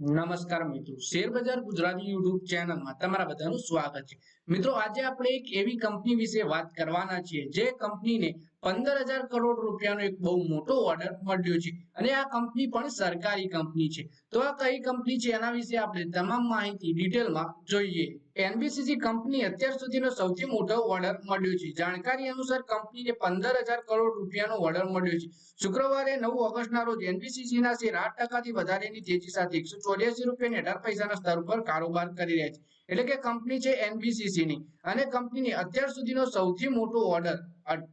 નમસ્કાર મિત્રો, શેર બજાર ગુજરાતી યુટ્યુબ ચેનલમાં તમારા બધાનું સ્વાગત છે। મિત્રો, આજે આપણે એક એવી કંપની વિશે વાત કરવાના છીએ જે કંપનીને 15,000 કરોડ રૂપિયાનો એક બહુ મોટો ઓર્ડર મળ્યો છે અને આ કંપની પણ સરકારી કંપની છે। તો આ કઈ કંપની છે એના વિશે આપણે તમામ માહિતી ડિટેલમાં જોઈએ। એનબીસીસી કંપની અત્યાર સુધીનો સૌથી મોટો ઓર્ડર મળ્યો છે। જાણકારી અનુસાર કંપનીને 15,000 કરોડ રૂપિયાનો ઓર્ડર મળ્યો છે। શુક્રવારે 9 ઓગસ્ટના રોજ એનબીસીસીના શેર 8% વધારેની તેજી સાથે 184.18 સ્તર પર કારોબાર કરી રહ્યા છે। એટલે કે કંપની છે એનબીસીસી ની અને કંપનીને અત્યાર સુધીનો સૌથી મોટો ઓર્ડર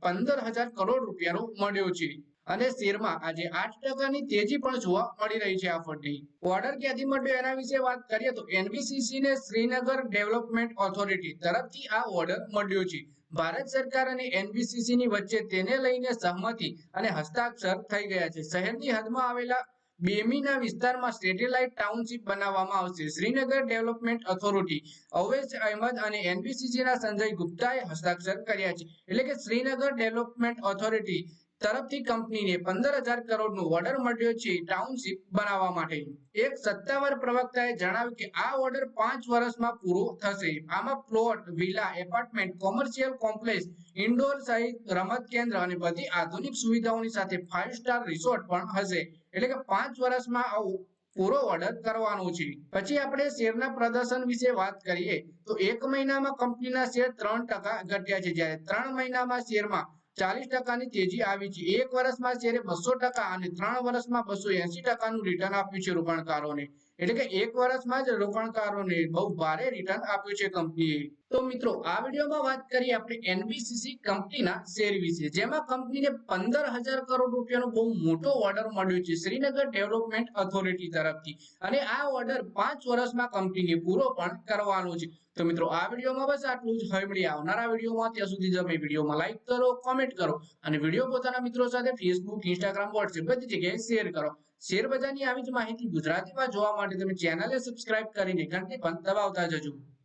15,000 કરોડ રૂપિયાનો મળ્યો છે અને શેરમાં આજે 8% તેજી પણ જોવા મળી રહી છે। આ ફંડની ઓર્ડર ક્યાંથી મળ્યો એના વિશે વાત કરીએ તો એનબીસીસી ને શ્રીનગર ડેવલપમેન્ટ ઓથોરિટી તરફથી આ ઓર્ડર મળ્યો છે। ભારત સરકાર અને એનબીસીસી ની વચ્ચે તેને લઈને સહમતિ અને હસ્તાક્ષર થઈ ગયા છે। શહેરની હદમાં આવેલા બેમીના વિસ્તારમાં સેટેલાઇટ ટાઉનશીપ બનાવવામાં આવશે। શ્રીનગર ડેવલપમેન્ટ ઓથોરિટી અવૈસ અહેમદ અને એનબીસીસીના સંજય ગુપ્તાએ હસ્તાક્ષર કર્યા છે। એટલે કે શ્રીનગર ડેવલપમેન્ટ ઓથોરિટી તરફથી કંપનીને 15,000 કરોડનો ઓર્ડર મળ્યો છે ટાઉનશીપ બનાવવા માટે। એક સત્તાવાર પ્રવક્તાએ જણાવ્યું કે આ ઓર્ડર 5 વર્ષમાં પૂરો થશે। આમાં plot, villa, apartment, commercial complex, indoor સહિત રમત કેન્દ્ર અને બધી આધુનિક સુવિધાઓની સાથે 5 સ્ટાર રિસોર્ટ પણ હશે। એટલે કે 5 વર્ષમાં આવું પૂરો ઓર્ડર કરવાનો છે। પછી આપણે શેરના પ્રદર્શન વિશે વાત કરીએ તો એક મહિનામાં કંપનીના શેર 3% ઘટ્યા છે, જ્યારે 3 મહિનામાં શેરમાં 40%ની તેજી આવી છે। એક વર્ષમાં શેરે 200% અને 3 વર્ષમાં 280%નું રિટર્ન આપ્યું છે રોકાણકારોને। એટલે કે એક વર્ષમાં જ રોકાણકારોને બહુ ભારે રિટર્ન આપ્યું છે કંપનીએ। તો મિત્રો, આ વિડીયોમાં વાત કરીએ આપણે એનબીસીસી કંપનીના શેર વિશે, જેમાં કંપનીને 15,000 કરોડ રૂપિયાનો બહુ મોટો ઓર્ડર મળ્યો છે શ્રીનગર ડેવલપમેન્ટ ઓથોરિટી તરફથી અને આ ઓર્ડર 5 વર્ષમાં કંપનીને પૂરો પણ કરવાનો છે। તો મિત્રો, આ વિડીયોમાં બસ આટલું જ। હવે મળીએ આવનારા વિડીયોમાં। ત્યાં સુધી તમે વિડીયોમાં લાઈક કરો, કોમેન્ટ કરો અને વિડીયો પોતાના મિત્રો સાથે ફેસબુક, ઇન્સ્ટાગ્રામ, વોટ્સએપ બધી જગ્યાએ શેર કરો। શેર બજારની આવી જ માહિતી ગુજરાતીમાં જોવા માટે તમે ચેનલને સબસ્ક્રાઇબ કરીને ઘંટી પણ દબાવતા જજો।